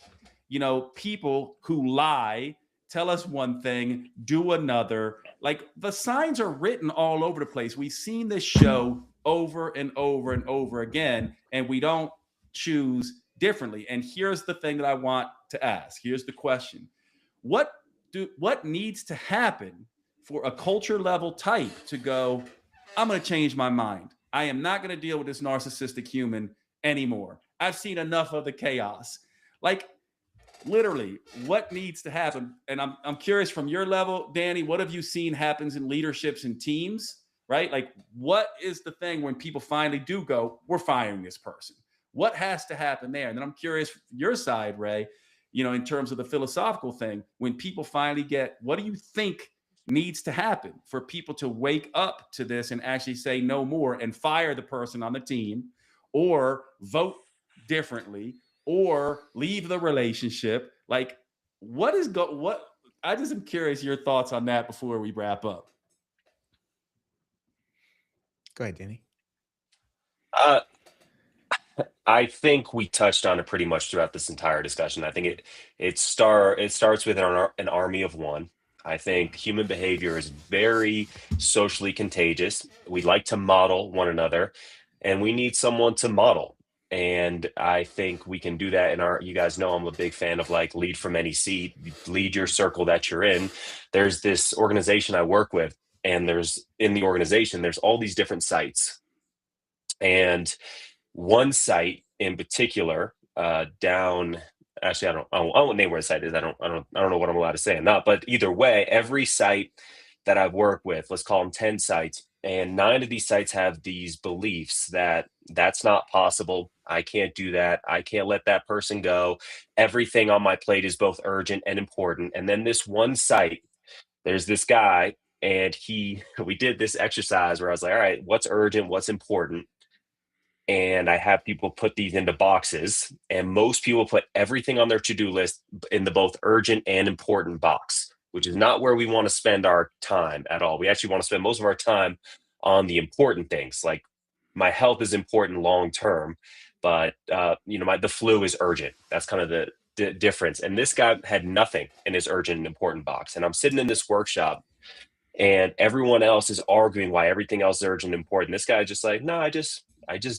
people who lie, tell us one thing, do another. Like, the signs are written all over the place. We've seen this show over and over and over again, and we don't choose differently. And here's the thing that I want to ask. Here's the question. What needs to happen for a culture level type to go, I'm going to change my mind. I am not going to deal with this narcissistic human anymore. I've seen enough of the chaos. Like, literally, what needs to happen? And I'm curious, from your level, Danny, what have you seen happens in leaderships and teams, right? Like, what is the thing when people finally do go, we're firing this person? What has to happen there? And then I'm curious, your side, Ray, in terms of the philosophical thing, when people finally get, what do you think needs to happen for people to wake up to this and actually say no more and fire the person on the team, or vote differently, or leave the relationship? Like, I just am curious your thoughts on that before we wrap up. Go ahead, Danny. I think we touched on it pretty much throughout this entire discussion. I think it starts with an army of one. I think human behavior is very socially contagious. We like to model one another, and we need someone to model. And I think we can do that you guys know I'm a big fan of, like, lead from any seat, lead your circle that you're in. There's this organization I work with, and in the organization, there's all these different sites. And one site in particular, actually, I won't name where the site is. I don't know what I'm allowed to say or not, but either way, every site that I've worked with, let's call them 10 sites, and 9 of these sites have these beliefs that that's not possible. I can't do that. I can't let that person go. Everything on my plate is both urgent and important. And then this one site, there's this guy, and we did this exercise where I was like, all right, what's urgent? What's important? and I have people put these into boxes, and most people put everything on their to-do list in the both urgent and important box, which is not where we want to spend our time at all. We actually want to spend most of our time on the important things. Like, my health is important long term, but the flu is urgent. That's kind of the difference. And this guy had nothing in his urgent and important box. And I'm sitting in this workshop, and everyone else is arguing why everything else is urgent and important. This guy is just like, no, I just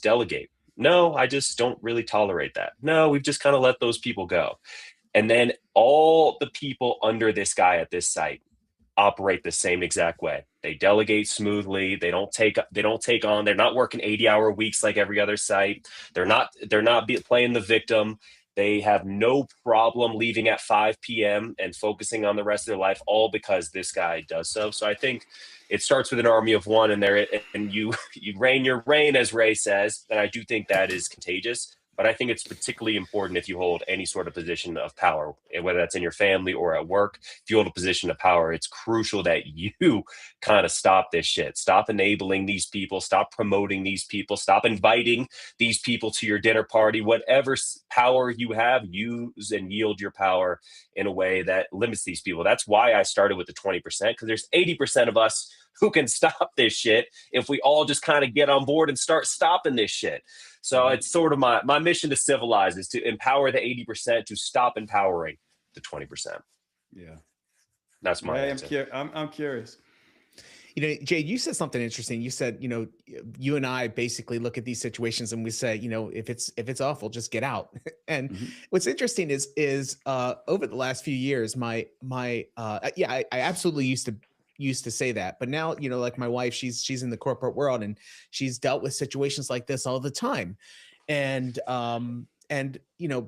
delegate. No, I just don't really tolerate that. No, we've just kind of let those people go. And then all the people under this guy at this site operate the same exact way. They delegate smoothly. They don't take on. They're not working 80-hour weeks like every other site. They're not playing the victim. They have no problem leaving at 5 p.m. and focusing on the rest of their life, all because this guy does so. So I think it starts with an army of one, and you reign your reign, as Ray says. And I do think that is contagious. But I think it's particularly important if you hold any sort of position of power, whether that's in your family or at work. If you hold a position of power, it's crucial that you kind of stop this shit. Stop enabling these people. Stop promoting these people. Stop inviting these people to your dinner party. Whatever power you have, use and yield your power in a way that limits these people. That's why I started with the 20%, because there's 80% of us who can stop this shit if we all just kind of get on board and start stopping this shit. So it's sort of my mission to civilize is to empower the 80% to stop empowering the 20%. Yeah. That's my answer. I'm curious. Jade, you said something interesting. You said, you and I basically look at these situations and we say, if it's awful, just get out. And what's interesting is over the last few years, I absolutely used to say that, but now, like my wife, she's in the corporate world and she's dealt with situations like this all the time. And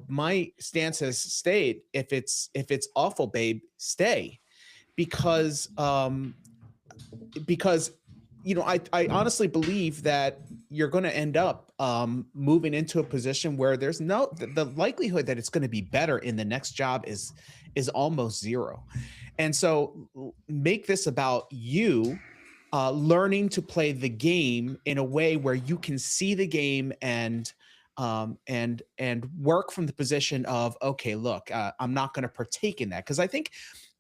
my stance has stayed, if it's awful, babe, stay, because I honestly believe that you're going to end up moving into a position where there's the likelihood that it's going to be better in the next job is almost zero. And so make this about you learning to play the game in a way where you can see the game and work from the position of, okay, look, I'm not going to partake in that. Because I think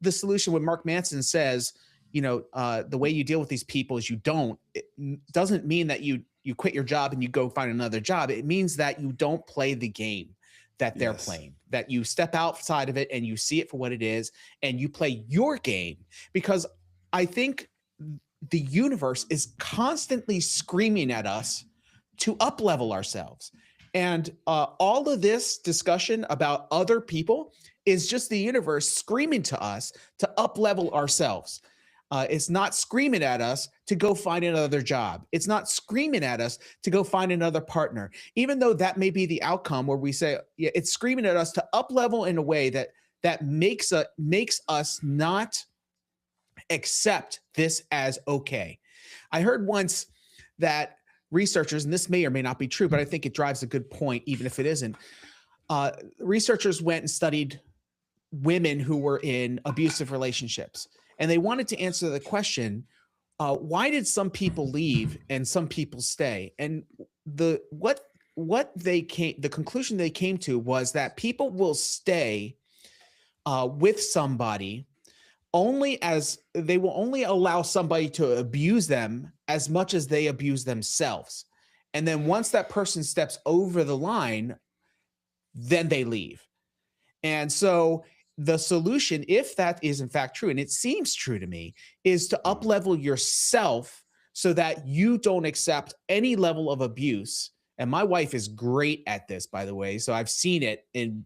the solution, when Mark Manson says, the way you deal with these people is it doesn't mean that you quit your job and you go find another job. It means that you don't play the game that they're playing, that you step outside of it and you see it for what it is and you play your game. Because I think the universe is constantly screaming at us to up-level ourselves. And all of this discussion about other people is just the universe screaming to us to up-level ourselves. It's not screaming at us to go find another job. It's not screaming at us to go find another partner, even though that may be the outcome where we say, yeah, it's screaming at us to up level in a way that makes us not accept this as okay. I heard once that researchers, and this may or may not be true, but I think it drives a good point, even if it isn't. Researchers went and studied women who were in abusive relationships. And they wanted to answer the question, why did some people leave and some people stay? And the conclusion they came to was that people will stay with somebody only as they will only allow somebody to abuse them as much as they abuse themselves. And then once that person steps over the line, then they leave. And so the solution, if that is in fact true, and it seems true to me, is to up-level yourself so that you don't accept any level of abuse. And my wife is great at this, by the way. So I've seen it in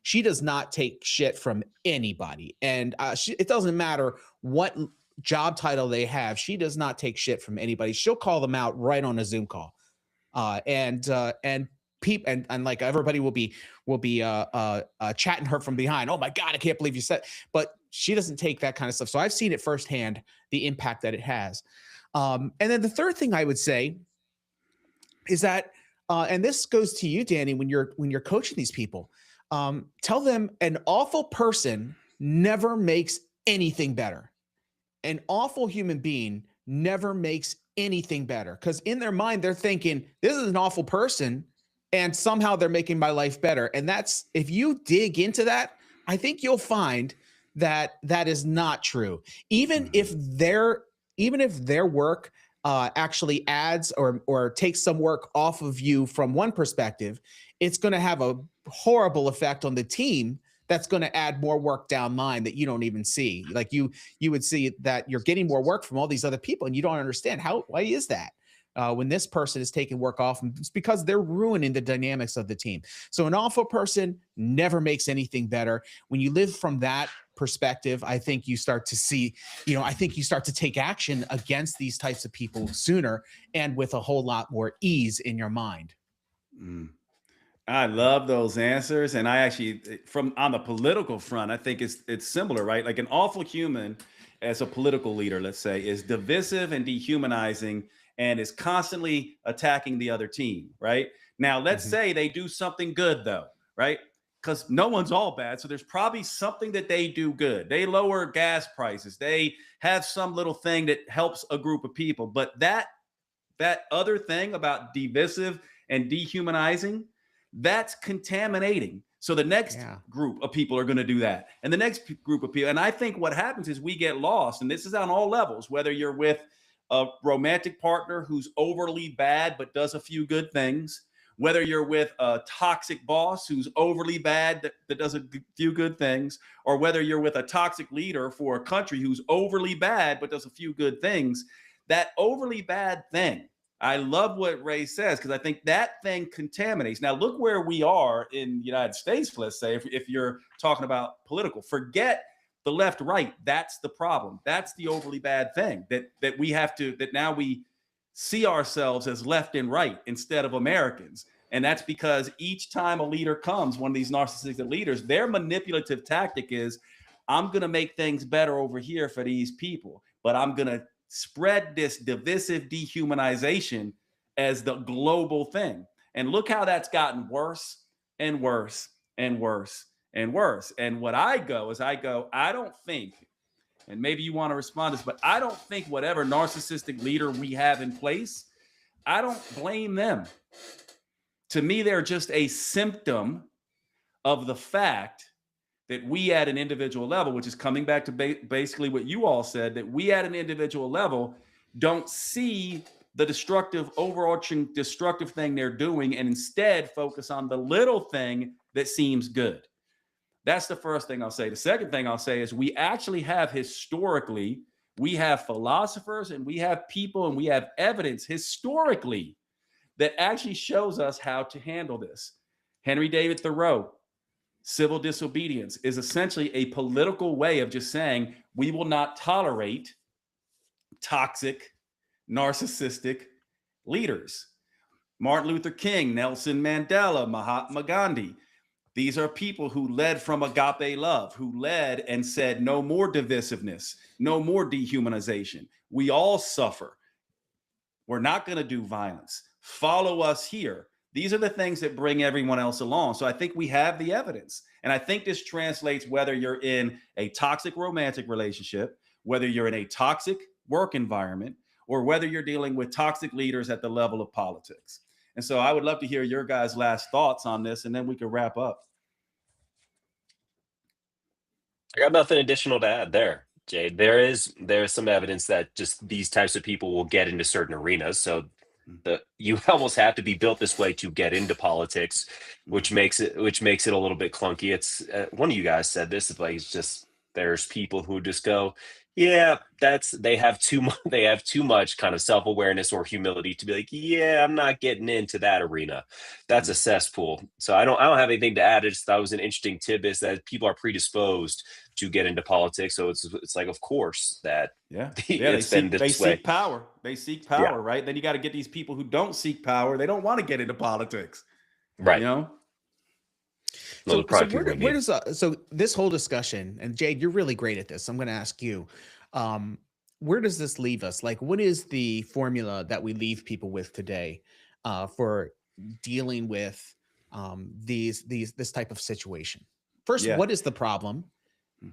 she does not take shit from anybody. And it doesn't matter what job title they have. She does not take shit from anybody. She'll call them out right on a Zoom call. And like everybody will be chatting her from behind. Oh my God, I can't believe you said, but she doesn't take that kind of stuff. So I've seen it firsthand, the impact that it has. And then the third thing I would say is that, and this goes to you, Danny, when you're coaching these people, tell them an awful person never makes anything better. An awful human being never makes anything better, because in their mind, they're thinking, this is an awful person, and somehow they're making my life better. And that's, if you dig into that, I think you'll find that that is not true. Even if their work actually adds or takes some work off of you from one perspective, it's going to have a horrible effect on the team. That's going to add more work down line that you don't even see. Like you would see that you're getting more work from all these other people, and you don't understand why is that? When this person is taking work off, it's because they're ruining the dynamics of the team. So an awful person never makes anything better. When you live from that perspective, I think you start to see, I think you start to take action against these types of people sooner and with a whole lot more ease in your mind. I love those answers. And I actually, on the political front, I think it's similar, right? Like an awful human as a political leader, let's say, is divisive and dehumanizing and is constantly attacking the other team, right? Now, let's say they do something good though, right? Because no one's all bad. So there's probably something that they do good. They lower gas prices. They have some little thing that helps a group of people. But that other thing about divisive and dehumanizing, that's contaminating. So the next group of people are going to do that. And the next group of people. And I think what happens is we get lost. And this is on all levels, whether you're with a romantic partner who's overly bad but does a few good things, whether you're with a toxic boss who's overly bad that does a few good things, or whether you're with a toxic leader for a country who's overly bad but does a few good things, that overly bad thing, I love what Ray says, because I think that thing contaminates. Now, look where we are in the United States, let's say, if you're talking about political. Forget the left, right. That's the problem. That's the overly bad thing that we have to, that now we see ourselves as left and right instead of Americans. And that's because each time a leader comes, one of these narcissistic leaders, their manipulative tactic is, I'm going to make things better over here for these people, but I'm going to spread this divisive dehumanization as the global thing. And look how that's gotten worse and worse and worse and worse. And what I don't think, and maybe you want to respond to this, but I don't think whatever narcissistic leader we have in place, I don't blame them. To me, they're just a symptom of the fact that we at an individual level, which is coming back to basically what you all said, that we at an individual level don't see the overarching destructive thing they're doing, and instead focus on the little thing that seems good. That's the first thing I'll say. The second thing I'll say is we actually have historically, we have philosophers and we have people and we have evidence historically that actually shows us how to handle this. Henry David Thoreau, civil disobedience, is essentially a political way of just saying we will not tolerate toxic, narcissistic leaders. Martin Luther King, Nelson Mandela, Mahatma Gandhi. These are people who led from agape love, who led and said, no more divisiveness, no more dehumanization. We all suffer. We're not going to do violence. Follow us here. These are the things that bring everyone else along. So I think we have the evidence. And I think this translates whether you're in a toxic romantic relationship, whether you're in a toxic work environment, or whether you're dealing with toxic leaders at the level of politics. And so I would love to hear your guys' last thoughts on this, and then we can wrap up. I got nothing additional to add there, Jade. There is some evidence that just these types of people will get into certain arenas. So you almost have to be built this way to get into politics, which makes it a little bit clunky. It's one of you guys said this, like, it's just, there's people who just go, yeah, they have too much kind of self-awareness or humility to be like, yeah, I'm not getting into that arena. That's a cesspool. So I don't have anything to add. That was an interesting tidbit, that people are predisposed to get into politics. So it's like, of course that they seek power. They seek power, right? Then you got to get these people who don't seek power. They don't want to get into politics, right? You know. So where does so this whole discussion, and Jade, you're really great at this, I'm going to ask you, where does this leave us? Like, what is the formula that we leave people with today for dealing with this type of situation? First, what is the problem?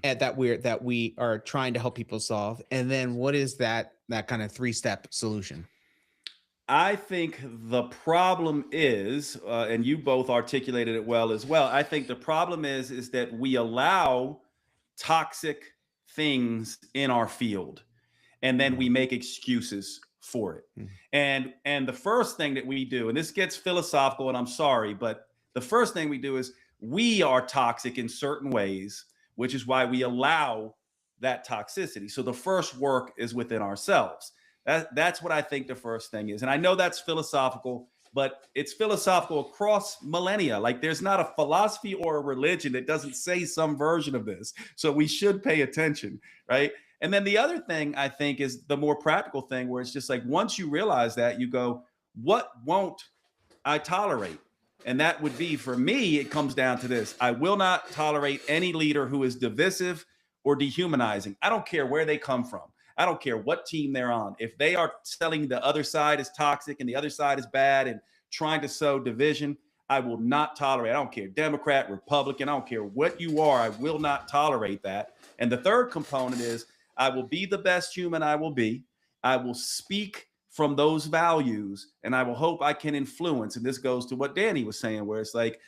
that we are trying to help people solve? And then what is that kind of 3-step solution? I think the problem is, and you both articulated it well as well. I think the problem is that we allow toxic things in our field, and then we make excuses for it. And the first thing that we do, and this gets philosophical, and I'm sorry, but the first thing we do is we are toxic in certain ways, which is why we allow that toxicity. So the first work is within ourselves. That's what I think the first thing is. And I know that's philosophical, but it's philosophical across millennia. Like there's not a philosophy or a religion that doesn't say some version of this. So we should pay attention, right? And then the other thing I think is the more practical thing, where it's just like, once you realize that, you go, what won't I tolerate? And that would be, for me, it comes down to this. I will not tolerate any leader who is divisive or dehumanizing. I don't care where they come from. I don't care what team they're on. If they are telling the other side is toxic and the other side is bad and trying to sow division, I will not tolerate. I don't care, Democrat, Republican, I don't care what you are. I will not tolerate that. And the third component is I will be the best human I will be. I will speak from those values, and I will hope I can influence. And this goes to what Danny was saying, where it's like,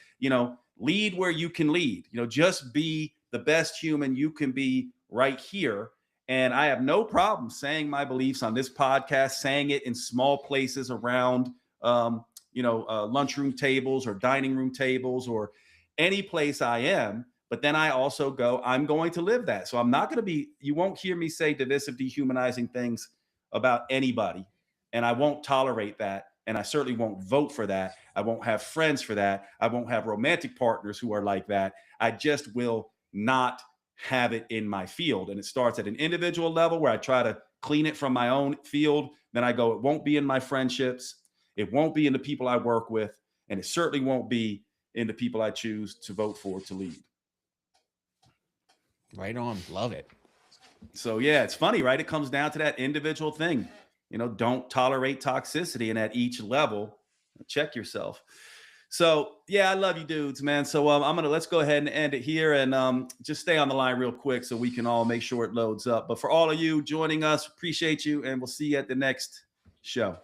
lead where you can lead. Just be the best human you can be right here. And I have no problem saying my beliefs on this podcast, saying it in small places around, lunchroom tables or dining room tables or any place I am. But then I also go, I'm going to live that. So I'm not going to be, you won't hear me say divisive, dehumanizing things about anybody. And I won't tolerate that. And I certainly won't vote for that. I won't have friends for that. I won't have romantic partners who are like that. I just will not have it in my field. And it starts at an individual level where I try to clean it from my own field. Then I go, it won't be in my friendships. It won't be in the people I work with. And it certainly won't be in the people I choose to vote for to lead. Right on. Love it. So yeah, it's funny, right? It comes down to that individual thing. Don't tolerate toxicity. And at each level, check yourself. So yeah, I love you dudes, man. So let's go ahead and end it here, and just stay on the line real quick so we can all make sure it loads up. But for all of you joining us, appreciate you, and we'll see you at the next show.